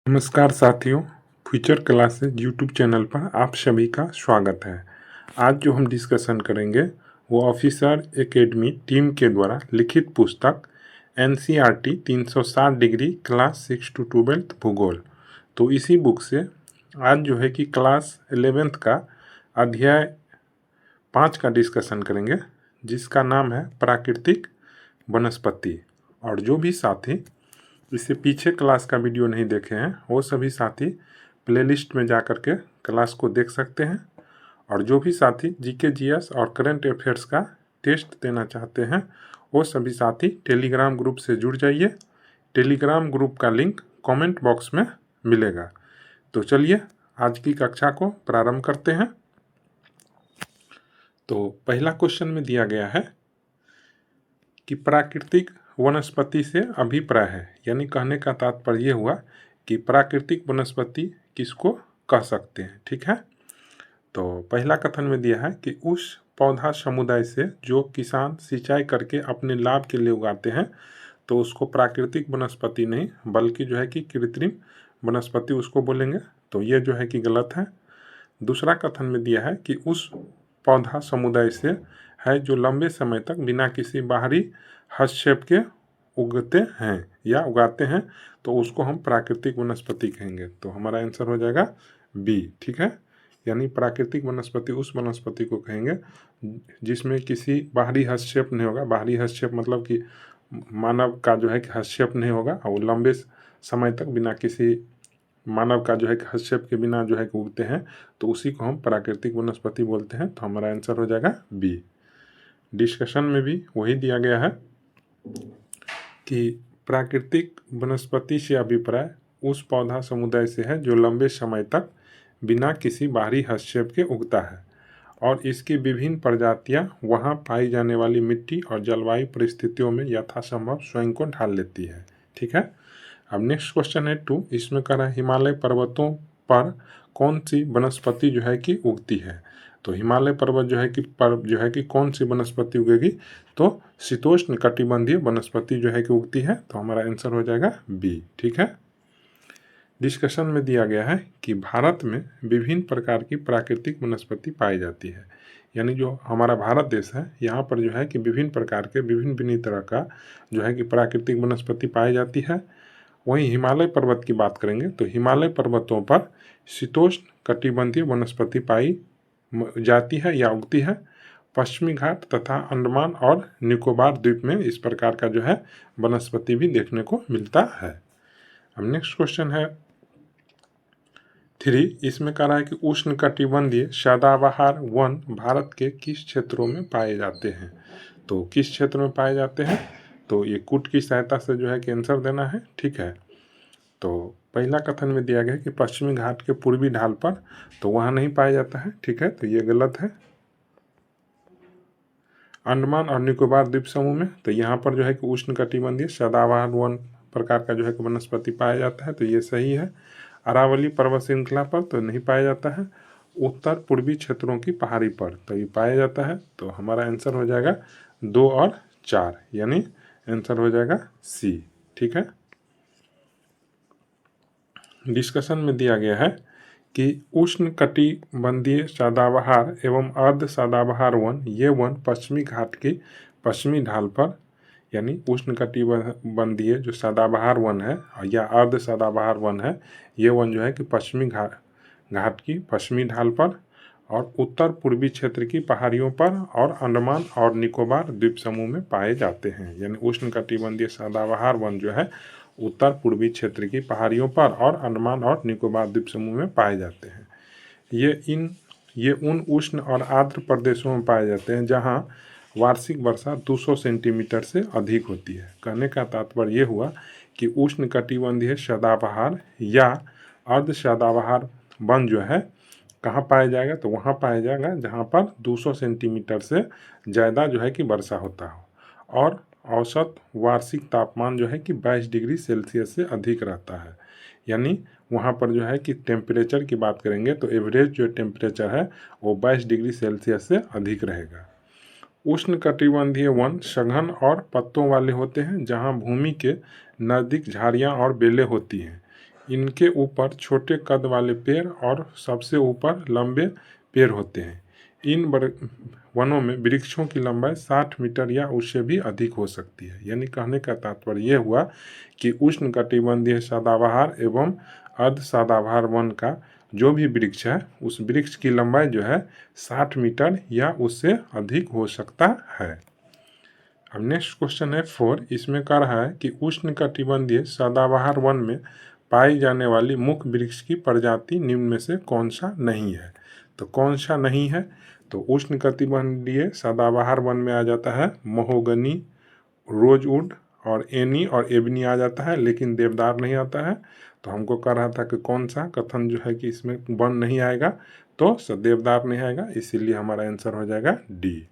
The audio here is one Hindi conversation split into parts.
नमस्कार साथियों, फ्यूचर क्लासेज यूट्यूब चैनल पर आप सभी का स्वागत है। आज जो हम डिस्कशन करेंगे वो ऑफिसर एकेडमी टीम के द्वारा लिखित पुस्तक NCERT 360 डिग्री क्लास 6 to 12 भूगोल। तो इसी बुक से आज जो है कि क्लास 11th का अध्याय 5 का डिस्कशन करेंगे, जिसका नाम है प्राकृतिक वनस्पति। और जो भी साथी इससे पीछे क्लास का वीडियो नहीं देखे हैं वो सभी साथी प्लेलिस्ट में जा कर के क्लास को देख सकते हैं। और जो भी साथी जीके जीएस और करंट अफेयर्स का टेस्ट देना चाहते हैं वो सभी साथी टेलीग्राम ग्रुप से जुड़ जाइए। टेलीग्राम ग्रुप का लिंक कमेंट बॉक्स में मिलेगा। तो चलिए आज की कक्षा को प्रारंभ करते हैं। तो पहला क्वेश्चन में दिया गया है कि प्राकृतिक वनस्पति से अभिप्राय है, यानी कहने का तात्पर्य हुआ कि प्राकृतिक वनस्पति किसको कह सकते हैं। ठीक है, तो पहला कथन में दिया है कि उस पौधा समुदाय से जो किसान सिंचाई करके अपने लाभ के लिए उगाते हैं तो उसको प्राकृतिक वनस्पति नहीं बल्कि जो है कि कृत्रिम वनस्पति उसको बोलेंगे। तो ये जो है कि गलत है। दूसरा कथन में दिया है कि उस पौधा समुदाय से है जो लंबे समय तक बिना किसी बाहरी हस्तक्षेप के उगते हैं या उगाते हैं तो उसको हम प्राकृतिक वनस्पति कहेंगे। तो हमारा आंसर हो जाएगा बी। ठीक है, यानी प्राकृतिक वनस्पति उस वनस्पति को कहेंगे जिसमें किसी बाहरी हस्तक्षेप नहीं होगा। बाहरी हस्तक्षेप मतलब कि मानव का जो है कि हस्तक्षेप नहीं होगा और लंबे समय तक बिना किसी मानव का जो है कि हस्तक्षेप के बिना जो है कि उगते हैं तो उसी को हम प्राकृतिक वनस्पति बोलते हैं। तो हमारा आंसर हो जाएगा बी। डिस्कशन में भी वही दिया गया है कि प्राकृतिक वनस्पति से अभिप्राय उस पौधा समुदाय से है जो लंबे समय तक बिना किसी बाहरी हस्तक्षेप के उगता है और इसकी विभिन्न प्रजातियां वहां पाई जाने वाली मिट्टी और जलवायु परिस्थितियों में यथासंभव स्वयं को ढाल लेती है। ठीक है, अब नेक्स्ट क्वेश्चन है 2। इसमें कह रहा है हिमालय पर्वतों पर कौन सी वनस्पति जो है कि उगती है। तो हिमालय पर्वत जो है कि कौन सी वनस्पति उगेगी, तो शीतोष्ण कटिबंधीय वनस्पति जो है कि उगती है। तो हमारा आंसर हो जाएगा बी। ठीक है, डिस्कशन में दिया गया है कि भारत में विभिन्न प्रकार की प्राकृतिक वनस्पति पाई जाती है, यानी जो हमारा भारत देश है यहाँ पर जो है कि विभिन्न प्रकार के विभिन्न तरह का जो है कि प्राकृतिक वनस्पति पाई जाती है। वहीं हिमालय पर्वत की बात करेंगे तो हिमालय पर्वतों पर शीतोष्ण कटिबंधीय वनस्पति पाई जाती है या उगती है। पश्चिमी घाट तथा अंडमान और निकोबार द्वीप में इस प्रकार का जो है वनस्पति भी देखने को मिलता है। अब नेक्स्ट क्वेश्चन है 3। इसमें कह रहा है कि उष्ण कटिबंधीय सदाबहार वन भारत के किस क्षेत्रों में पाए जाते हैं। तो किस क्षेत्र में पाए जाते हैं, तो ये कूट की सहायता से जो है कि आंसर देना है। ठीक है, तो पहला कथन में दिया गया है कि पश्चिमी घाट के पूर्वी ढाल पर, तो वहाँ नहीं पाया जाता है। ठीक है, तो ये गलत है। अंडमान और निकोबार द्वीप समूह में, तो यहाँ पर जो है कि उष्ण कटिबंधीय सदाबहार वन प्रकार का जो है कि वनस्पति पाया जाता है, तो ये सही है। अरावली पर्वत श्रृंखला पर तो नहीं पाया जाता है। उत्तर पूर्वी क्षेत्रों की पहाड़ी पर तो ये पाया जाता है। तो हमारा आंसर हो जाएगा 2 और 4, यानी आंसर हो जाएगा सी। ठीक है, डिस्कशन में दिया गया है कि उष्ण कटिबंधीय सदाबहार एवं अर्ध सदाबहार वन, ये वन पश्चिमी घाट की पश्चिमी ढाल पर, यानी उष्ण कटिबंधीय जो सदाबहार वन है या अर्ध सदाबहार वन है, ये वन जो है कि पश्चिमी घाट की पश्चिमी ढाल पर और उत्तर पूर्वी क्षेत्र की पहाड़ियों पर और अंडमान और निकोबार द्वीप समूह में पाए जाते हैं। यानी उष्ण कटिबंधीय सदाबहार वन जो है उत्तर पूर्वी क्षेत्र की पहाड़ियों पर और अंडमान और निकोबार द्वीप समूह में पाए जाते हैं। ये उन उष्ण और आर्द्र प्रदेशों में पाए जाते हैं जहां वार्षिक वर्षा 200 सेंटीमीटर से अधिक होती है। कहने का तात्पर्य ये हुआ कि उष्ण कटिबंधीय सदाबहार या अर्ध सदाबहार वन जो है कहाँ पाया जाएगा, तो वहाँ पाया जाएगा जहाँ पर 200 सेंटीमीटर से ज़्यादा जो है कि वर्षा होता हो और औसत वार्षिक तापमान जो है कि 22 डिग्री सेल्सियस से अधिक रहता है। यानी वहाँ पर जो है कि टेम्परेचर की बात करेंगे तो एवरेज जो टेम्परेचर है वो 22 डिग्री सेल्सियस से अधिक रहेगा। उष्ण कटिबंधीय वन सघन और पत्तों वाले होते हैं जहाँ भूमि के नज़दीक झाड़ियाँ और बेलें होती हैं। इनके ऊपर छोटे कद वाले पेड़ और सबसे ऊपर लंबे पेड़ होते हैं। इन वनों में वृक्षों की लंबाई 60 मीटर या उससे भी अधिक हो सकती है। यानी कहने का तात्पर्य यह हुआ कि उष्णकटिबंधीय सदाबहार एवं अर्ध सदाबहार वन का जो भी वृक्ष है उस वृक्ष की लंबाई जो है 60 मीटर या उससे अधिक हो सकता है। अब नेक्स्ट क्वेश्चन है 4। इसमें कह रहा है कि उष्णकटिबंधीय सदाबहार वन में पाई जाने वाली मुख्य वृक्ष की प्रजाति निम्न में से कौन सा नहीं है। तो कौन सा नहीं है, तो उष्णकटिबंधीय सदाबहार वन में आ जाता है महोगनी, रोजवुड और एनी और एबनी आ जाता है, लेकिन देवदार नहीं आता है। तो हमको कह रहा था कि कौन सा कथन जो है कि इसमें वन नहीं आएगा, तो देवदार नहीं आएगा, इसीलिए हमारा आंसर हो जाएगा डी।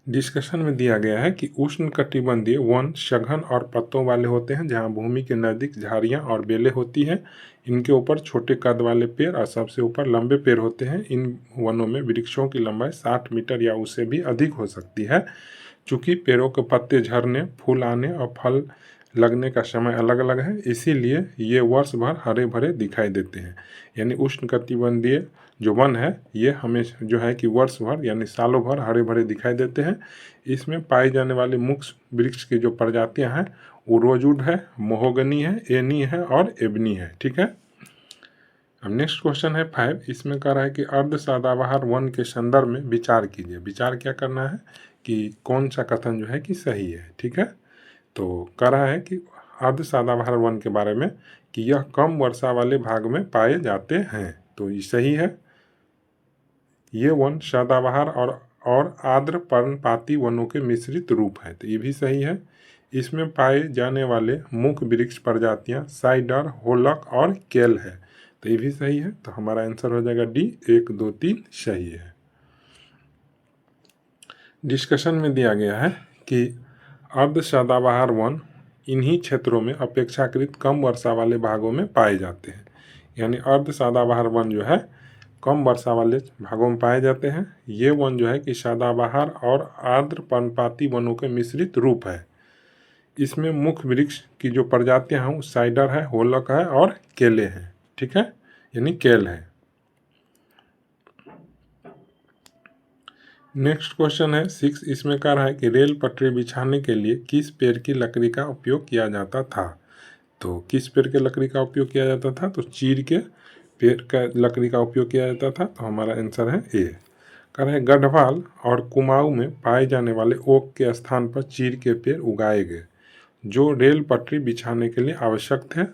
डिस्कशन में दिया गया है कि उष्णकटिबंधीय वन सघन और पत्तों वाले होते हैं, जहां भूमि के नजदीक झाड़ियां और बेलें होती हैं। इनके ऊपर छोटे कद वाले पेड़ और सबसे ऊपर लंबे पेड़ होते हैं। इन वनों में वृक्षों की लंबाई 60 मीटर या उससे भी अधिक हो सकती है। चूंकि पेड़ों के पत्ते झड़ने, फूल आने और फल लगने का समय अलग अलग है, इसीलिए ये वर्ष भर हरे भरे दिखाई देते हैं। यानी उष्णकटिबंधीय जो वन है ये हमेशा जो है कि वर्ष भर यानी सालों भर हरे भरे दिखाई देते हैं। इसमें पाई जाने वाले मुख्य वृक्ष की जो प्रजातियां हैं वो रोजवुड है, महोगनी है, एनी है और एबनी है। ठीक है। अब नेक्स्ट क्वेश्चन है 5। इसमें कह रहा है कि अर्ध सदाबहार वन के संदर्भ में विचार कीजिए। विचार क्या करना है कि कौन सा कथन जो है कि सही है। ठीक है। तो कह रहा है कि अर्ध सदाबहार वन के बारे में कि यह कम वर्षा वाले भाग में पाए जाते हैं। तो ये सही है। ये वन सदाबहार और आर्द्र पर्णपाती वनों के मिश्रित रूप है। तो ये भी सही है। इसमें पाए जाने वाले मुख्य वृक्ष प्रजातियां साइडर, होलक और केल है। तो ये भी सही है। तो हमारा आंसर हो जाएगा डी। 1, 2, 3 सही है। डिस्कशन में दिया गया है कि अर्ध सदाबहार वन इन्हीं क्षेत्रों में अपेक्षाकृत कम वर्षा वाले भागों में पाए जाते हैं। यानी अर्ध सदाबहार वन जो है कम वर्षा वाले भागों में पाए जाते हैं। ये वन जो है कि सदाबहार और आर्द्र पर्णपाती वनों के मिश्रित रूप है। इसमें मुख्य वृक्ष की जो प्रजातियां हैं साइडर है, होलक है और केले हैं। ठीक है, यानी केल है। नेक्स्ट क्वेश्चन है 6। इसमें कह रहा है कि रेल पटरी बिछाने के लिए किस पेड़ की लकड़ी का उपयोग किया जाता था। तो किस पेड़ के लकड़ी का उपयोग किया जाता था, तो चीड़ के पेड़ का लकड़ी का उपयोग किया जाता था। तो हमारा आंसर है ए। कह रहे हैं गढ़वाल और कुमाऊं में पाए जाने वाले ओक के स्थान पर चीड़ के पेड़ उगाए गए जो रेल पटरी बिछाने के लिए आवश्यक थे।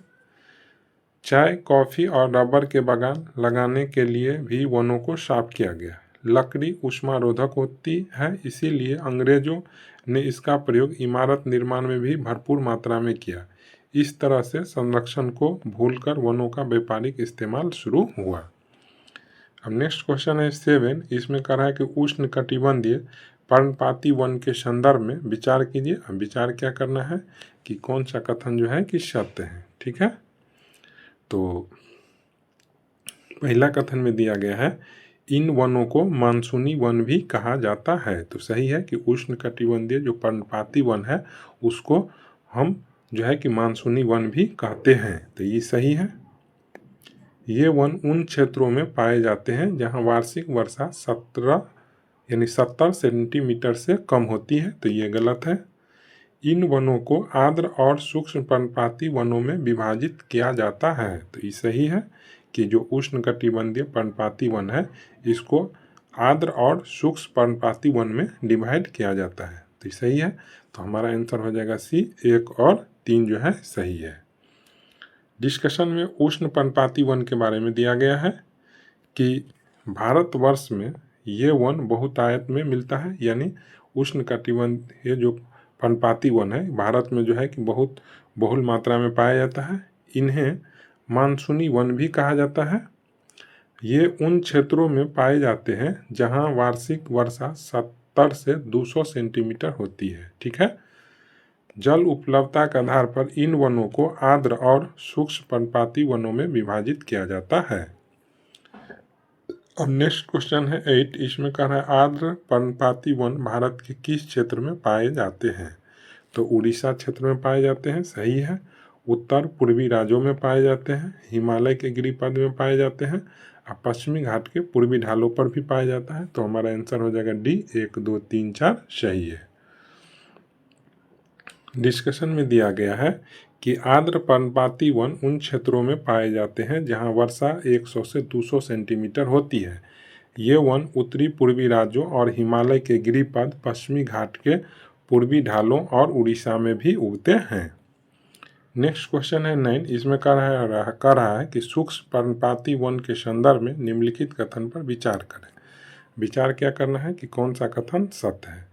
चाय, कॉफी और रबर के बागान लगाने के लिए भी वनों को साफ किया गया। लकड़ी ऊष्मारोधक होती है, इसीलिए अंग्रेजों ने इसका प्रयोग इमारत निर्माण में भी भरपूर मात्रा में किया। इस तरह से संरक्षण को भूलकर वनों का व्यापारिक इस्तेमाल शुरू हुआ। अब नेक्स्ट क्वेश्चन है 7। इसमें कह रहा है कि उष्णकटिबंधीय पर्णपाती वन के संदर्भ में विचार कीजिए। अब विचार क्या करना है कि कौन सा कथन जो है कि सत्य है। ठीक है। तो पहला कथन में दिया गया है इन वनों को मानसूनी वन भी कहा जाता है। तो सही है कि उष्णकटिबंधीय जो पर्णपाती वन है उसको हम जो है कि मानसूनी वन भी कहते हैं। तो ये सही है। ये वन उन क्षेत्रों में पाए जाते हैं जहां वार्षिक वर्षा 70 सेंटीमीटर से कम होती है। तो ये गलत है। इन वनों को आर्द्र और सूक्ष्म पर्णपाती वनों में विभाजित किया जाता है। तो ये सही है कि जो उष्णकटिबंधीय पर्णपाती वन है इसको आर्द्र और सूक्ष्म पर्णपाती वन में डिवाइड किया जाता है। तो सही है। तो हमारा आंसर हो जाएगा सी। 1 और 3 जो है सही है। डिस्कशन में उष्ण पर्णपाती वन के बारे में दिया गया है कि भारतवर्ष में ये वन बहुतायत में मिलता है। यानी उष्णकटिबंधीय जो पर्णपाती वन है भारत में जो है कि बहुत बहुल मात्रा में पाया जाता है। इन्हें मानसूनी वन भी कहा जाता है। ये उन क्षेत्रों में पाए जाते हैं जहां वार्षिक वर्षा 70 से 200 सेंटीमीटर होती है। ठीक है। जल उपलब्धता के आधार पर इन वनों को आर्द्र और सूक्ष्म पर्णपाती वनों में विभाजित किया जाता है। अब नेक्स्ट क्वेश्चन है 8। इसमें कह रहा है आर्द्र पर्णपाती वन भारत के किस क्षेत्र में पाए जाते हैं। तो उड़ीसा क्षेत्र में पाए जाते हैं, सही है। उत्तर पूर्वी राज्यों में पाए जाते हैं, हिमालय के गिरिपद में पाए जाते हैं और पश्चिमी घाट के पूर्वी ढालों पर भी पाया जाता है। तो हमारा आंसर हो जाएगा डी, 1 2 3 4 सही है। डिस्कशन में दिया गया है कि आर्द्र पर्णपाती वन उन क्षेत्रों में पाए जाते हैं जहां वर्षा 100 से 200 सेंटीमीटर होती है। ये वन उत्तरी पूर्वी राज्यों और हिमालय के गिरिपद, पश्चिमी घाट के पूर्वी ढालों और उड़ीसा में भी उगते हैं। नेक्स्ट क्वेश्चन है 9। इसमें कह रहा है कि सूक्ष्म पर्णपाती वन के संदर्भ में निम्नलिखित कथन पर विचार करें। विचार क्या करना है कि कौन सा कथन सत्य है।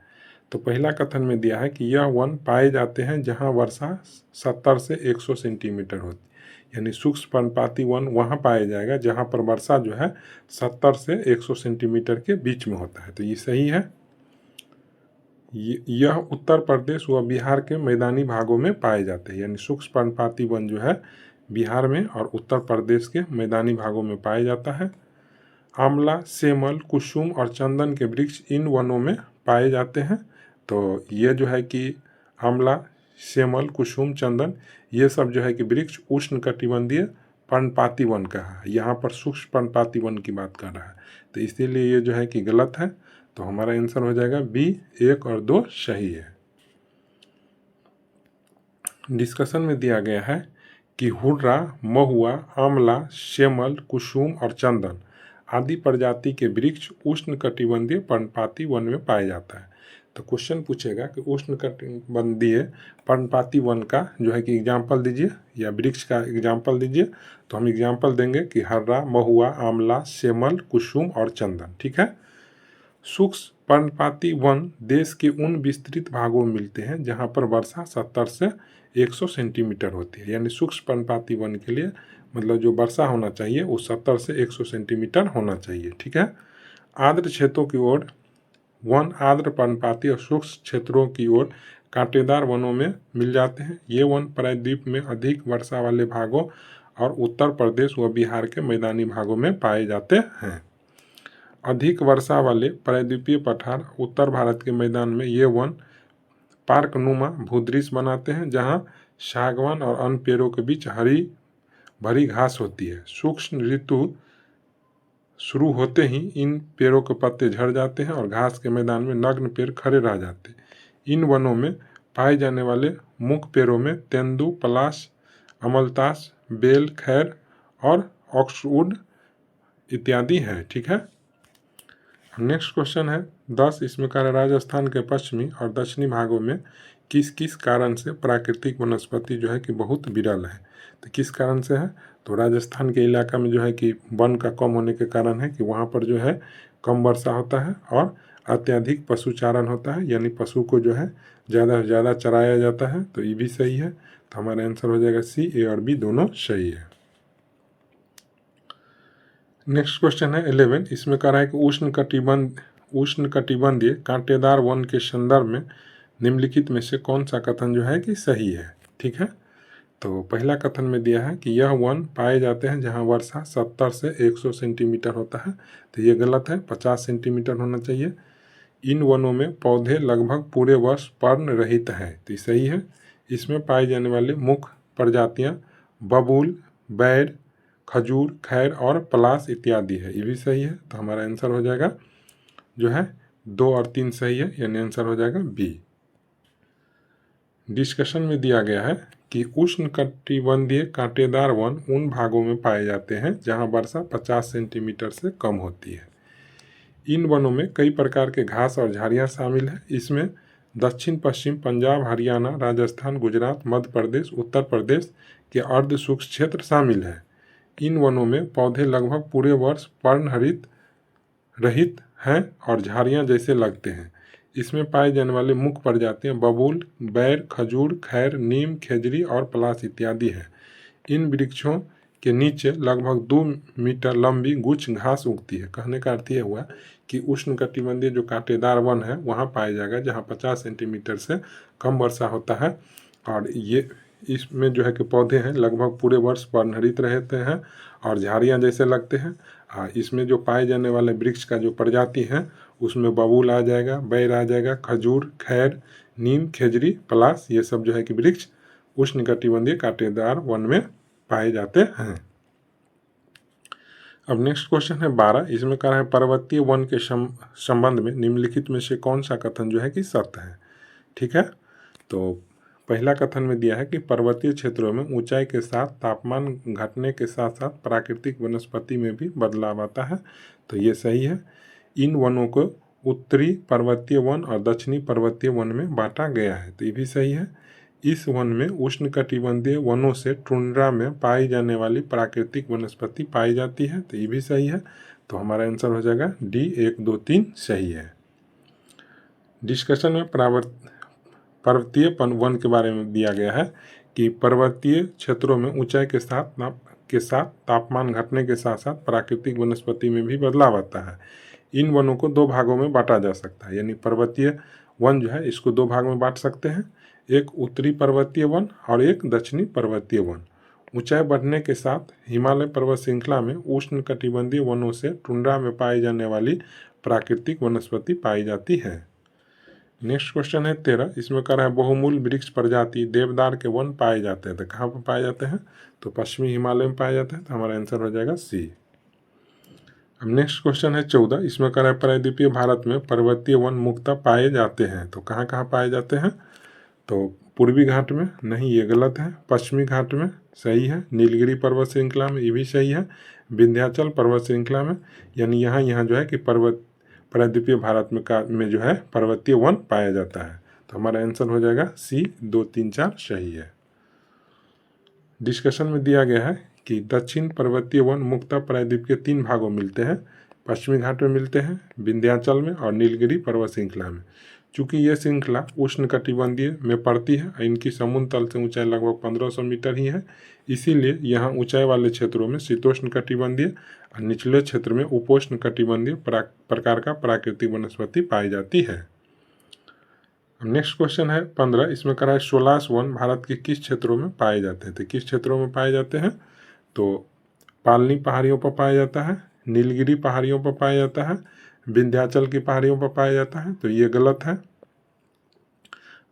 तो पहला कथन में दिया है कि यह वन पाए जाते हैं जहां वर्षा 70 से 100 सेंटीमीटर होती है, यानी सूक्ष्म पर्णपाती वन वहां पाया जाएगा जहां पर वर्षा जो है 70 से 100 सेंटीमीटर के बीच में होता है। तो ये सही है। यह उत्तर प्रदेश व बिहार के मैदानी भागों में पाए जाते हैं, यानी सूक्ष्म पर्णपाती वन जो है बिहार में और उत्तर प्रदेश के मैदानी भागों में पाया जाता है। आंवला, सेमल, कुसुम और चंदन के वृक्ष इन वनों में पाए जाते हैं। तो ये जो है कि आंवला, सेमल, कुसुम, चंदन ये सब जो है कि वृक्ष उष्णकटिबंधीय पर्णपाती वन का है। यहाँ पर सूक्ष्म पर्णपाती वन की बात कर रहा है, तो इसीलिए ये जो है कि गलत है। तो हमारा आंसर हो जाएगा बी, 1 और 2 सही है। डिस्कशन में दिया गया है कि हुर्रा, महुआ, आंवला, सेमल, कुसुम और चंदन आदि प्रजाति के वृक्ष उष्णकटिबंधीय पर्णपाती वन में पाया जाता है। तो क्वेश्चन पूछेगा कि उष्णकटिबंधीय पर्णपाती वन का जो है कि एग्जाम्पल दीजिए या वृक्ष का एग्जाम्पल दीजिए। तो हम एग्जाम्पल देंगे कि हर्रा, महुआ, आंवला, सेमल, कुसुम और चंदन। ठीक है। सूक्ष्म पर्णपाती वन देश के उन विस्तृत भागों में मिलते हैं जहां पर वर्षा 70 से 100 सेंटीमीटर होती है, यानी सूक्ष्म पर्णपाती वन के लिए मतलब जो वर्षा होना चाहिए वो 70 से 100 सेंटीमीटर होना चाहिए। ठीक है। आर्द्र क्षेत्रों की ओर वन आर्द्र पर्णपाती और सूक्ष्म क्षेत्रों की ओर कांटेदार वनों में मिल जाते हैं। ये वन प्रायद्वीप में अधिक वर्षा वाले भागों और उत्तर प्रदेश व बिहार के मैदानी भागों में पाए जाते हैं। अधिक वर्षा वाले प्रायद्वीपीय पठार उत्तर भारत के मैदान में ये वन पार्कनुमा भूदृश्य बनाते हैं जहां सागवान और अन्य पेड़ों के बीच हरी भरी घास होती है। शुष्क ऋतु शुरू होते ही इन पेड़ों के पत्ते झड़ जाते हैं और घास के मैदान में नग्न पेड़ खड़े रह जाते हैं। इन वनों में पाए जाने वाले मुख्य पेड़ों में तेंदू, पलाश, अमलतास, बेल, खैर और ऑक्सवुड इत्यादि हैं। ठीक है। नेक्स्ट क्वेश्चन है 10। इसमें कह रहा है राजस्थान के पश्चिमी और दक्षिणी भागों में किस किस कारण से प्राकृतिक वनस्पति जो है कि बहुत विरल है। तो किस कारण से है, तो राजस्थान के इलाका में जो है कि वन का कम होने के कारण है कि वहाँ पर जो है कम वर्षा होता है और अत्यधिक पशुचारण होता है, यानी पशु को जो है ज़्यादा से ज़्यादा चराया जाता है। तो ये भी सही है। तो हमारा आंसर हो जाएगा सी, ए और बी दोनों सही है। नेक्स्ट क्वेश्चन है 11। इसमें कह रहा है कि उष्णकटिबंधीय कांटेदार वन के संदर्भ में निम्नलिखित में से कौन सा कथन जो है कि सही है। ठीक है। तो पहला कथन में दिया है कि यह वन पाए जाते हैं जहां वर्षा 70 से 100 सेंटीमीटर होता है। तो ये गलत है, 50 सेंटीमीटर होना चाहिए। इन वनों में पौधे लगभग पूरे वर्ष पर्ण रहित हैं। तो ये सही है। इसमें पाए जाने वाले मुख्य प्रजातियां बबूल, बैर, खजूर, खैर और पलाश इत्यादि है। ये भी सही है। तो हमारा आंसर हो जाएगा जो है 2 और 3 सही है, यानी आंसर हो जाएगा बी। डिस्कशन में दिया गया है कि उष्णकटिबंधीय कांटेदार वन उन भागों में पाए जाते हैं जहां वर्षा 50 सेंटीमीटर से कम होती है। इन वनों में कई प्रकार के घास और झाड़ियां शामिल हैं। इसमें दक्षिण पश्चिम पंजाब, हरियाणा, राजस्थान, गुजरात, मध्य प्रदेश, उत्तर प्रदेश के अर्ध शुष्क क्षेत्र शामिल हैं। इन वनों में पौधे लगभग पूरे वर्ष पर्णहरित रहित हैं और झाड़ियां जैसे लगते हैं। इसमें पाए जाने वाले मुख्य प्रजातियां बबूल, बैर, खजूर, खैर, नीम, खेजरी और पलाश इत्यादि हैं। इन वृक्षों के नीचे लगभग 2 मीटर लंबी गुच्छ घास उगती है। कहने का अर्थ यह हुआ कि उष्णकटिबंधीय जो कांटेदार वन है वहाँ पाया जाएगा जहाँ 50 सेंटीमीटर से कम वर्षा होता है और ये इसमें जो है कि पौधे हैं लगभग पूरे वर्ष पर्णहरित रहते हैं और झाड़ियाँ जैसे लगते हैं। इसमें जो पाए जाने वाले वृक्ष का जो प्रजाति है उसमें बबूल आ जाएगा, बैर आ जाएगा, खजूर, खैर, नीम, खेजड़ी, पलास, ये सब जो है कि वृक्ष उष्णकटिबंधीय कांटेदार वन में पाए जाते हैं। अब नेक्स्ट क्वेश्चन है 12। इसमें कह रहा है पर्वतीय वन के संबंध में निम्नलिखित में से कौन सा कथन जो है कि सत्य है। ठीक है, तो पहला कथन में दिया है कि पर्वतीय क्षेत्रों में ऊंचाई के साथ तापमान घटने के साथ साथ प्राकृतिक वनस्पति में भी बदलाव आता है, तो ये सही है। इन वनों को उत्तरी पर्वतीय वन और दक्षिणी पर्वतीय वन में बांटा गया है, तो ये भी सही है। इस वन में उष्णकटिबंधीय वनों से टुंड्रा में पाई जाने वाली प्राकृतिक वनस्पति पाई जाती है, तो ये भी सही है। तो हमारा आंसर हो जाएगा डी 1, 2, 3 सही है। डिस्कशन में पर्वतीय वन के बारे में दिया गया है कि पर्वतीय क्षेत्रों में ऊंचाई के साथ तापमान घटने के साथ साथ प्राकृतिक वनस्पति में भी बदलाव आता है। इन वनों को दो भागों में बांटा जा सकता है, यानी पर्वतीय वन जो है इसको दो भाग में बांट सकते हैं, एक उत्तरी पर्वतीय वन और एक दक्षिणी पर्वतीय वन। ऊंचाई बढ़ने के साथ हिमालय पर्वत श्रृंखला में उष्णकटिबंधीय वनों से टुंड्रा में पाई जाने वाली प्राकृतिक वनस्पति पाई जाती है। नेक्स्ट क्वेश्चन है 13। इसमें कह रहा है बहुमूल वृक्ष प्रजाति देवदार के वन पाए जाते हैं, तो कहाँ पर पाए जाते हैं, तो पश्चिमी हिमालय में पाए जाते हैं, तो हमारा आंसर हो जाएगा सी। अब नेक्स्ट क्वेश्चन है 14। इसमें कह रहा है प्रायद्वीपीय भारत में पर्वतीय वन मुख्यतः पाए जाते हैं, तो कहाँ कहाँ पाए जाते हैं, तो पूर्वी घाट में नहीं, ये गलत है। पश्चिमी घाट में सही है, नीलगिरी पर्वत श्रृंखला में ये भी सही है, विंध्याचल पर्वत श्रृंखला में, यानी यहाँ जो है कि प्रायद्वीपीय भारत में जो है पर्वतीय वन पाया जाता है, तो हमारा आंसर हो जाएगा सी 2, 3, 4 सही है। डिस्कशन में दिया गया है कि दक्षिण पर्वतीय वन मुख्यतः प्रायद्वीप के 3 भागों में मिलते हैं, पश्चिमी घाट में मिलते हैं, विंध्याचल में और नीलगिरी पर्वत श्रृंखला में। चूँकि यह श्रृंखला उष्णकटिबंधीय में पड़ती है, इनकी समुद्र तल से ऊंचाई लगभग 1500 मीटर ही है, इसीलिए यहाँ ऊंचाई वाले क्षेत्रों में शीतोष्ण कटिबंधीय और निचले क्षेत्र में उपोष्ण कटिबंधीय प्रकार का प्राकृतिक वनस्पति पाई जाती है। नेक्स्ट क्वेश्चन है 15। इसमें कह रहा है 16 वन भारत के किस क्षेत्रों में पाए जाते हैं, तो किस क्षेत्रों में पाए जाते हैं, तो पालनी पहाड़ियों पर पाया जाता है, नीलगिरी पहाड़ियों पर पाया जाता है, विंध्याचल की पहाड़ियों पर पाया जाता है, तो ये गलत है।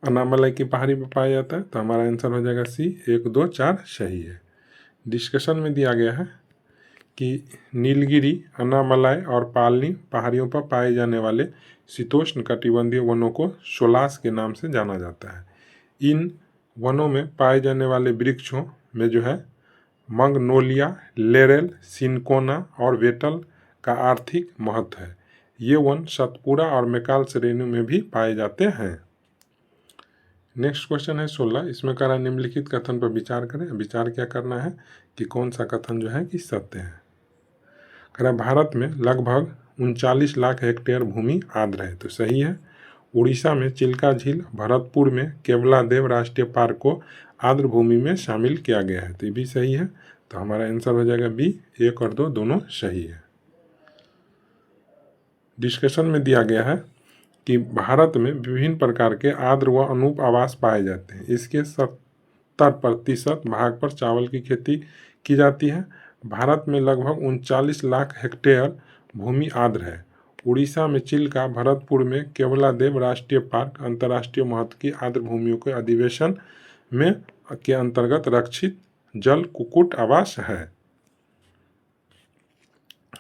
अनामलई की पहाड़ी पर पाया जाता है, तो हमारा आंसर हो जाएगा सी 1, 2, 4 सही है। डिस्कशन में दिया गया है कि नीलगिरी, अनामलई और पालनी पहाड़ियों पर पाए जाने वाले शीतोष्ण कटिबंधीय वनों को सोलास के नाम से जाना जाता है। इन वनों में पाए जाने वाले वृक्षों में जो है मंगनोलिया, लेरेल, सिनकोना और वेटल का आर्थिक महत्व है। ये वन सतपुरा और मैकाल श्रेणी में भी पाए जाते हैं। नेक्स्ट क्वेश्चन है 16। इसमें कह रहा है निम्नलिखित कथन पर विचार करें। विचार क्या करना है कि कौन सा कथन जो है कि सत्य है। कह रहा है भारत में लगभग 39 लाख हेक्टेयर भूमि आर्द्र है, तो सही है। उड़ीसा में चिल्का झील, भरतपुर में केवलादेव राष्ट्रीय पार्क को आर्द्र भूमि में शामिल किया गया है, तो ये भी सही है। तो हमारा आंसर हो जाएगा बी 1 और 2 दोनों सही है। डिस्कशन में दिया गया है कि भारत में विभिन्न प्रकार के आर्द्र व अनूप आवास पाए जाते हैं। इसके 70% भाग पर चावल की खेती की जाती है। भारत में लगभग 39 लाख हेक्टेयर भूमि आर्द्र है। उड़ीसा में चिल्का, भरतपुर में केवलादेव राष्ट्रीय पार्क अंतर्राष्ट्रीय महत्व की आर्द्र भूमियों के अधिवेशन में के अंतर्गत रक्षित जल कुक्कुट आवास है।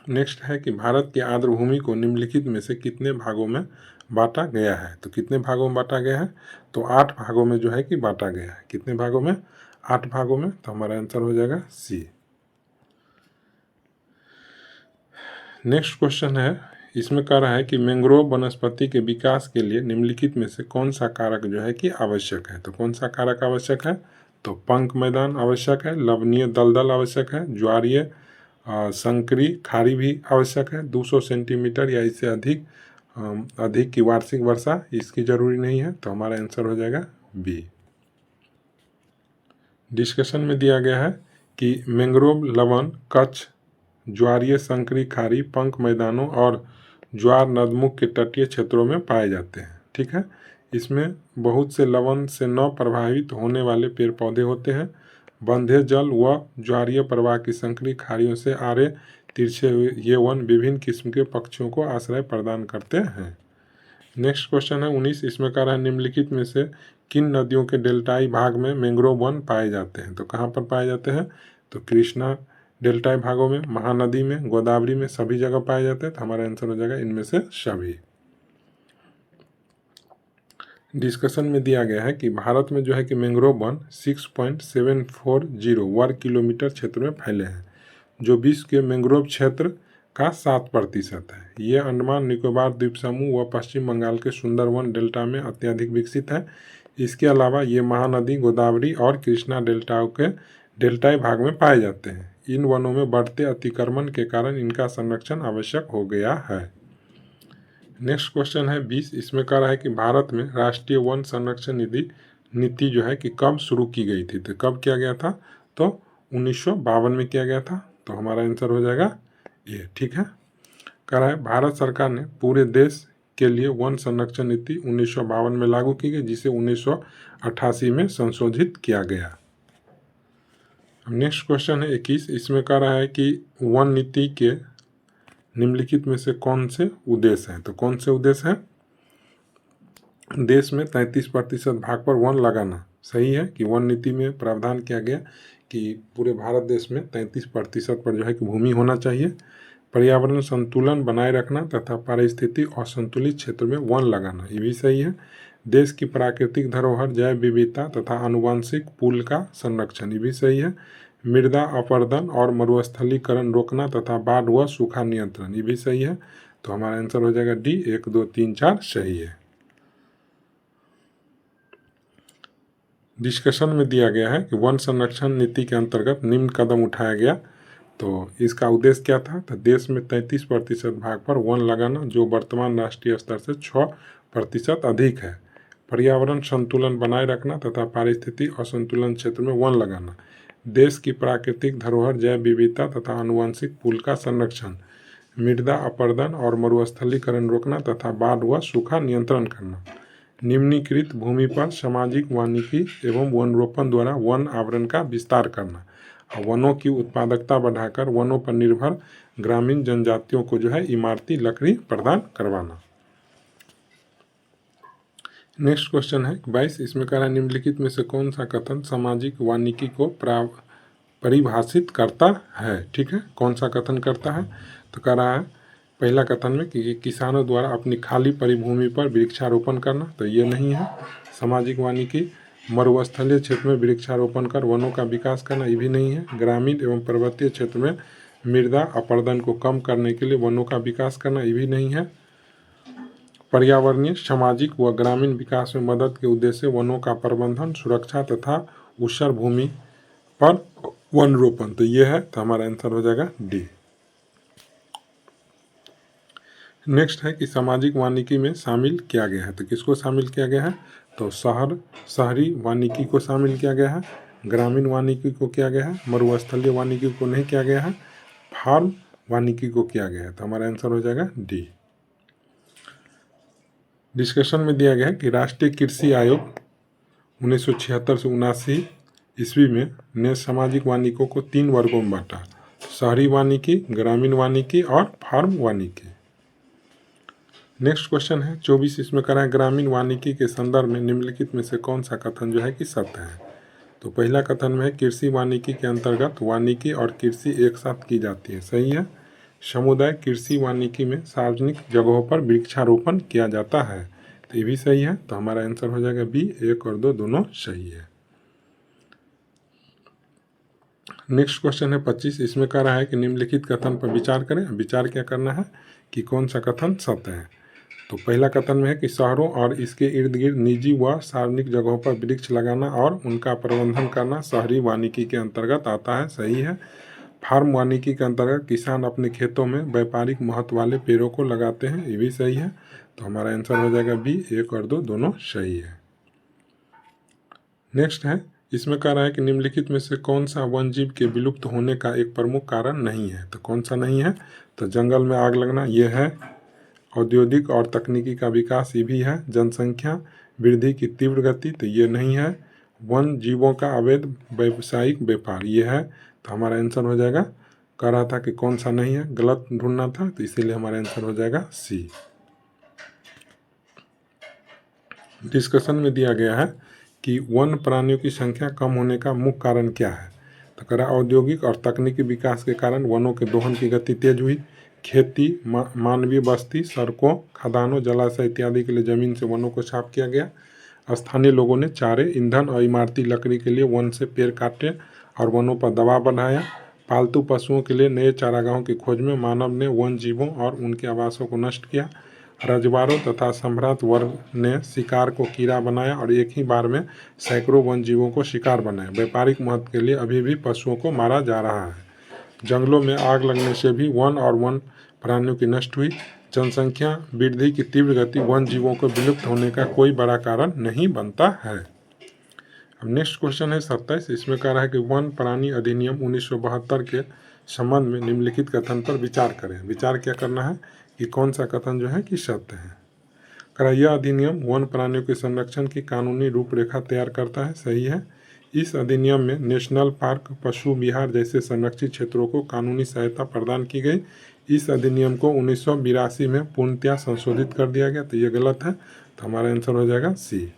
नेक्स्ट है कि भारत की आर्द्र भूमि को निम्नलिखित में से कितने भागों में बांटा गया है, तो कितने भागों में बांटा गया है, तो 8 भागों में जो है कि बांटा गया है। कितने भागों में, 8 भागों में, तो हमारा आंसर हो जाएगा सी। नेक्स्ट क्वेश्चन है, इसमें कह रहा है कि मैंग्रोव वनस्पति के विकास के लिए निम्नलिखित में से कौन सा कारक जो है कि आवश्यक है, तो कौन सा कारक आवश्यक है, तो पंख मैदान आवश्यक है, लवणीय दलदल आवश्यक है, ज्वारीय संकरी खाड़ी भी आवश्यक है, 200 सेंटीमीटर या इससे अधिक की वार्षिक वर्षा इसकी जरूरी नहीं है, तो हमारा आंसर हो जाएगा बी। डिस्कशन में दिया गया है कि मैंग्रोव लवण, कच्छ, ज्वारीय संकरी खाड़ी, पंख मैदानों और ज्वार नदमुख के तटीय क्षेत्रों में पाए जाते हैं। ठीक है, इसमें बहुत से लवण से न प्रभावित होने वाले पेड़ पौधे होते हैं। बंधे जल व ज्वारीय प्रवाह की संकरी खाड़ियों से आरे तिरछे हुए ये वन विभिन्न किस्म के पक्षियों को आश्रय प्रदान करते हैं। नेक्स्ट क्वेश्चन है 19, इसमें कह रहा है निम्नलिखित में से किन नदियों के डेल्टाई भाग में मैंग्रोव वन पाए जाते हैं। तो कहाँ पर पाए जाते हैं, तो कृष्णा डेल्टाई भागों में, महानदी में, गोदावरी में, सभी जगह पाए जाते हैं। तो हमारा आंसर हो जाएगा इनमें से सभी। डिस्कशन में दिया गया है कि भारत में जो है कि मैंग्रोव वन 6.740 वर्ग किलोमीटर क्षेत्र में फैले हैं, जो विश्व के मैंग्रोव क्षेत्र का 7% है। ये अंडमान निकोबार द्वीप समूह व पश्चिम बंगाल के सुंदरवन डेल्टा में अत्यधिक विकसित है। इसके अलावा ये महानदी, गोदावरी और कृष्णा डेल्टाओं के डेल्टाई भाग में पाए जाते हैं। इन वनों में बढ़ते अतिक्रमण के कारण इनका संरक्षण आवश्यक हो गया है। नेक्स्ट क्वेश्चन है 20, इसमें कह रहा है कि भारत में राष्ट्रीय वन संरक्षण नीति जो है कि कब शुरू की गई थी। तो कब किया गया था, तो 1952 में किया गया था। तो हमारा आंसर हो जाएगा ये, ठीक है। कह रहा है भारत सरकार ने पूरे देश के लिए वन संरक्षण नीति 1952 में लागू की गई, जिसे 1988 में संशोधित किया गया। नेक्स्ट क्वेश्चन है 21, इसमें कह रहा है कि वन नीति के निम्नलिखित में से कौन से उद्देश्य हैं। तो कौन से उद्देश्य हैं, देश में 33% भाग पर वन लगाना। सही है कि वन नीति में प्रावधान किया गया कि पूरे भारत देश में 33% पर जो है कि भूमि होना चाहिए। पर्यावरण संतुलन बनाए रखना तथा पारिस्थितिक असंतुलित क्षेत्र में वन लगाना, ये भी सही है। देश की प्राकृतिक धरोहर, जैव विविधता तथा आनुवंशिक पूल का संरक्षण, ये भी सही है। मृदा अपरदन और मरुस्थलीकरण रोकना तथा बाढ़ व सूखा नियंत्रण, ये भी सही है। तो हमारा आंसर हो जाएगा डी, 1, 2, 3, 4 सही है। डिस्कशन में दिया गया है कि वन संरक्षण नीति के अंतर्गत निम्न कदम उठाया गया। तो इसका उद्देश्य क्या था, तो देश में 33% भाग पर वन लगाना, जो वर्तमान राष्ट्रीय स्तर से 6% अधिक है। पर्यावरण संतुलन बनाए रखना तथा पारिस्थितिक असंतुलन क्षेत्र में वन लगाना। देश की प्राकृतिक धरोहर, जैव विविधता तथा आनुवंशिक पूल का संरक्षण। मृदा अपरदन और मरुस्थलीकरण रोकना तथा बाढ़ व सूखा नियंत्रण करना। निम्नीकृत भूमि पर सामाजिक वानिकी एवं वनरोपण द्वारा वन आवरण का विस्तार करना। वनों की उत्पादकता बढ़ाकर वनों पर निर्भर ग्रामीण जनजातियों को जो है इमारती लकड़ी प्रदान करवाना। नेक्स्ट क्वेश्चन है 22, इसमें कह रहा है निम्नलिखित में से कौन सा कथन सामाजिक वानिकी को परिभाषित करता है। ठीक है, कौन सा कथन करता है, तो कह रहा है पहला कथन में कि किसानों द्वारा अपनी खाली परिभूमि पर वृक्षारोपण करना, तो ये नहीं है सामाजिक वानिकी। मरुस्थलीय क्षेत्र में वृक्षारोपण कर वनों का विकास करना, ये भी नहीं है। ग्रामीण एवं पर्वतीय क्षेत्र में मृदा अपरदन को कम करने के लिए वनों का विकास करना, ये भी नहीं है। पर्यावरणीय, सामाजिक व ग्रामीण विकास में मदद के उद्देश्य से वनों का प्रबंधन, सुरक्षा तथा ऊसर भूमि पर वन रोपण, तो ये है। तो हमारा आंसर हो जाएगा डी। नेक्स्ट है कि सामाजिक वानिकी में शामिल किया गया है। तो किसको शामिल किया गया है, तो शहरी वानिकी को शामिल किया गया है। ग्रामीण वानिकी को किया गया है। मरुस्थलीय वानिकी को नहीं किया गया है। फार्म वानिकी को किया गया है। तो हमारा आंसर हो जाएगा डी। डिस्कशन में दिया गया है कि राष्ट्रीय कृषि आयोग 1976 से 79 ईस्वी में ने सामाजिक वानिकों को 3 वर्गों में बांटा: शहरी वानिकी, ग्रामीण वानिकी और फार्म वानिकी। नेक्स्ट क्वेश्चन है 24, इसमें कह रहा है ग्रामीण वानिकी के संदर्भ में निम्नलिखित में से कौन सा कथन जो है कि सत्य है। तो पहला कथन में है कृषि वानिकी के अंतर्गत वानिकी और कृषि एक साथ की जाती है, सही है। समुदाय कृषि वानिकी में सार्वजनिक जगहों पर वृक्षारोपण किया जाता है, तो ये भी सही है। तो हमारा आंसर हो जाएगा बी, 1 और 2 दोनों सही है। नेक्स्ट क्वेश्चन है 25, इसमें कह रहा है कि निम्नलिखित कथन पर विचार करें। विचार क्या करना है कि कौन सा कथन सत्य है। तो पहला कथन में है कि शहरों और इसके इर्द गिर्द निजी व सार्वजनिक जगहों पर वृक्ष लगाना और उनका प्रबंधन करना शहरी वानिकी के अंतर्गत आता है, सही है। फार्म वानिकी के अंतर्गत किसान अपने खेतों में व्यापारिक महत्व वाले पेड़ों को लगाते हैं, ये भी सही है। तो हमारा आंसर हो जाएगा बी, 1 और 2 दोनों सही है। नेक्स्ट है, इसमें कह रहा है कि निम्नलिखित में से कौन सा वन जीव के विलुप्त होने का एक प्रमुख कारण नहीं है। तो कौन सा नहीं है, तो जंगल में आग लगना, ये है। औद्योगिक और तकनीकी का विकास, ये भी है। जनसंख्या वृद्धि की तीव्र गति, तो ये नहीं है। वन जीवों का अवैध व्यावसायिक व्यापार, ये है। तो हमारा आंसर हो जाएगा कह रहा था कि कौन सा नहीं है, गलत ढूंढना था, तो इसीलिए हमारा आंसर हो जाएगा सी। डिस्कशन में दिया गया है कि वन्य प्राणियों की संख्या कम होने का मुख्य कारण क्या है। तो कह रहा औद्योगिक और तकनीकी विकास के कारण वनों के दोहन की गति तेज हुई, खेती, मानवीय बस्ती, सड़कों, खदानों, जलाशय इत्यादि के लिए जमीन से वनों को साफ किया गया, स्थानीय लोगों ने चारे, ईंधन और इमारती लकड़ी के लिए वन से पेड़ काटे और वनों पर दबाव बढ़ाया, पालतू पशुओं के लिए नए चारागाहों की खोज में मानव ने वन जीवों और उनके आवासों को नष्ट किया, रजवाड़ों तथा सम्भ्रांत वर्ग ने शिकार को कीड़ा बनाया और एक ही बार में सैकड़ों वन जीवों को शिकार बनाया। व्यापारिक महत्व के लिए अभी भी पशुओं को मारा जा रहा है। जंगलों में आग लगने से भी वन और वन प्राणियों की नष्ट हुई। जनसंख्या वृद्धि की तीव्र गति वन जीवों को विलुप्त होने का कोई बड़ा कारण नहीं बनता है। अब नेक्स्ट क्वेश्चन है 27। इसमें कह रहा है कि वन प्राणी अधिनियम 1972 के संबंध में निम्नलिखित कथन पर विचार करें। विचार क्या करना है कि कौन सा कथन जो है कि सत्य है। कह रहा यह अधिनियम वन प्राणियों के संरक्षण की कानूनी रूपरेखा तैयार करता है। सही है। इस अधिनियम में नेशनल पार्क, पशु विहार जैसे संरक्षित क्षेत्रों को कानूनी सहायता प्रदान की गई। इस अधिनियम को 1982 में पूर्णतया संशोधित कर दिया गया, तो ये गलत है, तो हमारा आंसर हो जाएगा सी।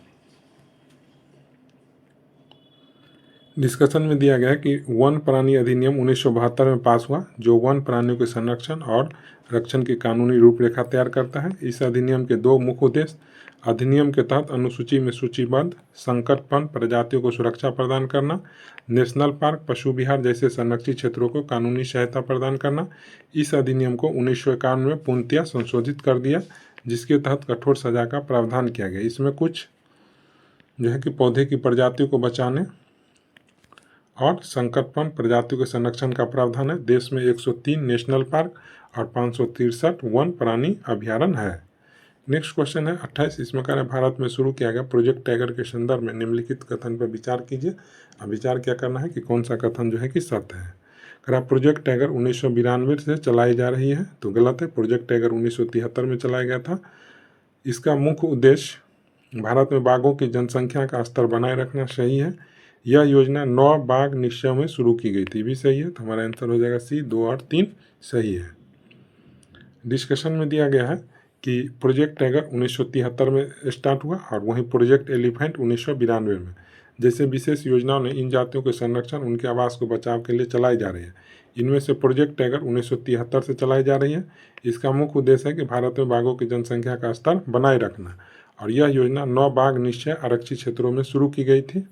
डिस्कशन में दिया गया है कि वन प्राणी अधिनियम 1972 में पास हुआ, जो वन प्राणियों के संरक्षण और रक्षण की कानूनी रूपरेखा तैयार करता है। इस अधिनियम के दो मुख्य उद्देश्य: अधिनियम के तहत अनुसूची में सूचीबद्ध संकटपन्न प्रजातियों को सुरक्षा प्रदान करना, नेशनल पार्क, पशु विहार जैसे संरक्षित क्षेत्रों को कानूनी सहायता प्रदान करना। इस अधिनियम को 1951 में पूर्णतया संशोधित कर दिया, जिसके तहत कठोर सजा का प्रावधान किया गया। इसमें कुछ जो है कि पौधे की प्रजातियों को बचाने और संकटपन्न प्रजातियों के संरक्षण का प्रावधान है। देश में 103 नेशनल पार्क और 563 वन प्राणी अभ्यारण्य है। नेक्स्ट क्वेश्चन है 28। इसमें कह रहा है भारत में शुरू किया गया प्रोजेक्ट टाइगर के संदर्भ में निम्नलिखित कथन पर विचार कीजिए। अब विचार क्या करना है कि कौन सा कथन जो है कि सत्य है। कह रहा प्रोजेक्ट टाइगर 1992 से चलाई जा रही है, तो गलत है। प्रोजेक्ट टाइगर 1973 में चलाया गया था। इसका मुख्य उद्देश्य भारत में बाघों की जनसंख्या का स्तर बनाए रखना। सही है। यह योजना 9 बाघ निश्चय में शुरू की गई थी, भी सही है, तो हमारा आंसर हो जाएगा सी। 2 और 3 सही है। डिस्कशन में दिया गया है कि प्रोजेक्ट टाइगर 1973 में स्टार्ट हुआ और वहीं प्रोजेक्ट एलिफेंट 1992 में। जैसे विशेष योजनाओं ने इन जातियों के संरक्षण, उनके आवास को बचाव के लिए चलाई जा रही है। इनमें से प्रोजेक्ट टाइगर 1973 से चलाई जा रही है। इसका मुख्य उद्देश्य है कि भारत में बाघों की जनसंख्या का स्तर बनाए रखना, और यह योजना 9 बाघ निश्चय आरक्षित क्षेत्रों में शुरू की गई थी।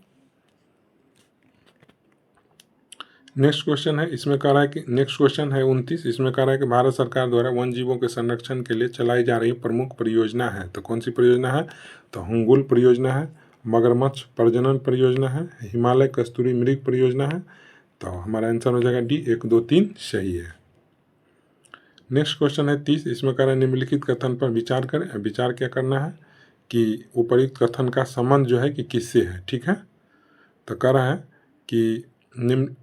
नेक्स्ट क्वेश्चन है, इसमें कह रहा है कि नेक्स्ट क्वेश्चन है 29। इसमें कह रहा है कि भारत सरकार द्वारा वन जीवों के संरक्षण के लिए चलाई जा रही प्रमुख परियोजना है, तो कौन सी परियोजना है। तो हुंगुल परियोजना है, मगरमच्छ प्रजनन परियोजना है, हिमालय कस्तूरी मृग परियोजना है, तो हमारा आंसर हो जाएगा डी। 1, 2, 3 सही है। नेक्स्ट क्वेश्चन है 30। इसमें कह रहा है निम्नलिखित कथन पर विचार करें। विचार क्या करना है कि उपयुक्त कथन का संबंध जो है कि किससे है। ठीक है, तो कह रहा है कि निम्न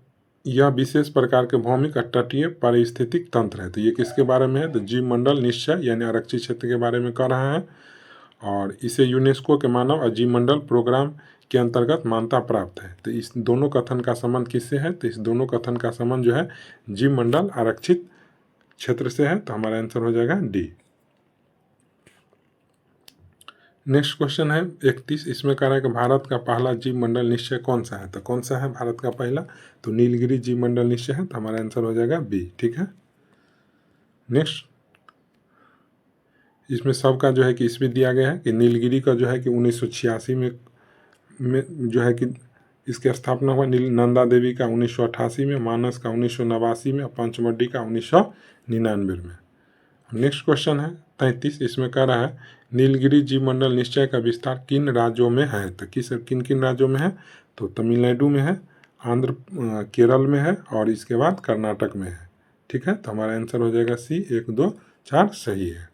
यह विशेष प्रकार के भौमिक तटीय पारिस्थितिक तंत्र है, तो ये किसके बारे में है। तो जीव मंडल निश्चय यानी आरक्षित क्षेत्र के बारे में कह रहा है, और इसे यूनेस्को के मानव और जीव मंडल प्रोग्राम के अंतर्गत मान्यता प्राप्त है। तो इस दोनों कथन का संबंध किससे है। तो इस दोनों कथन का संबंध जो है जीव मंडल आरक्षित क्षेत्र से है, तो हमारा आंसर हो जाएगा डी। नेक्स्ट क्वेश्चन है 31। इसमें कह रहा है कि भारत का पहला जीव मंडल निश्चय कौन सा है। तो कौन सा है भारत का पहला। तो नीलगिरी जीव मंडल निश्चय है, तो हमारा आंसर हो जाएगा बी। ठीक है। नेक्स्ट, इसमें सबका जो है कि इसमें दिया गया है कि नीलगिरी का जो है कि 1986 में जो है कि इसकी स्थापना हुआ। नंदा देवी का 1988 में, मानस का 1989 में, पंचमढ़ी का 1999 में। नेक्स्ट क्वेश्चन है 33। इसमें कह रहा है नीलगिरी जीव मंडल निश्चय का विस्तार किन राज्यों में है। तो किन किन राज्यों में है। तो तमिलनाडु में है, आंध्र केरल में है, और इसके बाद कर्नाटक में है। ठीक है, तो हमारा आंसर हो जाएगा सी। 1, 2, 4 सही है।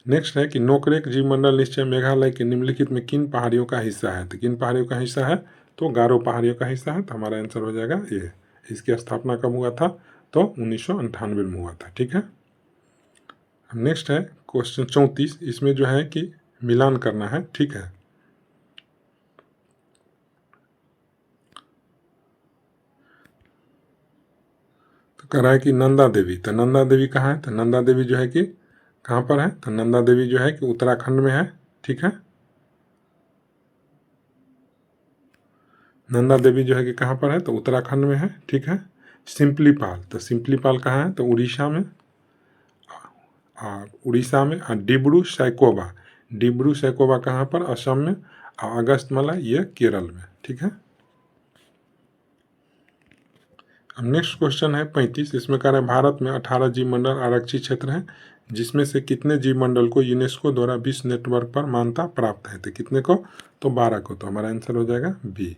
नेक्स्ट है कि नोकरेक जीव मंडल निश्चय मेघालय के निम्नलिखित में किन पहाड़ियों का हिस्सा है। तो किन पहाड़ियों का हिस्सा है। तो गारो पहाड़ियों का हिस्सा है, तो हमारा आंसर हो जाएगा ये। इसकी स्थापना कब हुआ था। तो 1998 में हुआ था। ठीक है। नेक्स्ट है क्वेश्चन 34। इसमें जो है कि मिलान करना है। ठीक है, तो कह रहा है कि नंदा देवी, तो नंदा देवी कहाँ है, तो नंदा देवी जो है कि कहाँ पर है, तो नंदा देवी जो है कि उत्तराखंड में है। ठीक है, नंदा देवी जो है कि कहाँ पर है, तो उत्तराखंड में है। ठीक है, सिंपलीपाल, तो सिंपलीपाल कहाँ है, तो उड़ीसा में, और उड़ीसा में। और डिब्रू सैकोवा, डिब्रू सैकोवा कहाँ पर, असम में। और अगस्तमाला ये केरल में। ठीक है, अब नेक्स्ट क्वेश्चन है 35। इसमें कह रहा है भारत में 18 जीव मंडल आरक्षित क्षेत्र हैं, जिसमें से कितने जीव मंडल को यूनेस्को द्वारा विश्व नेटवर्क पर मान्यता प्राप्त है, तो कितने को, तो 12 को। तो हमारा आंसर हो जाएगा बी।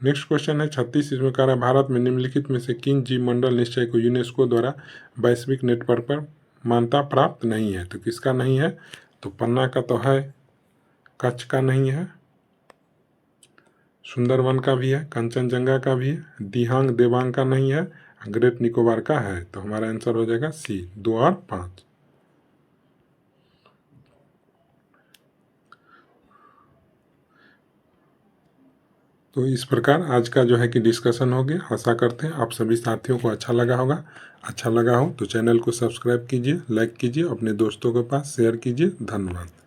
नेक्स्ट क्वेश्चन है 36। इसमें कह रहा है भारत में निम्नलिखित में से किन जीव मंडल निश्चय को यूनेस्को द्वारा वैश्विक नेटवर्क पर मान्यता प्राप्त नहीं है, तो किसका नहीं है, तो पन्ना का तो है, कच्छ का नहीं है, सुंदरवन का भी है, कंचनजंगा का भी है, दिहांग देवांग का नहीं है, ग्रेट निकोबार का है। तो हमारा आंसर हो जाएगा सी, 2 और 5। तो इस प्रकार आज का जो है कि डिस्कशन हो गया। आशा करते हैं आप सभी साथियों को अच्छा लगा होगा। अच्छा लगा हो तो चैनल को सब्सक्राइब कीजिए, लाइक कीजिए, अपने दोस्तों के पास शेयर कीजिए। धन्यवाद।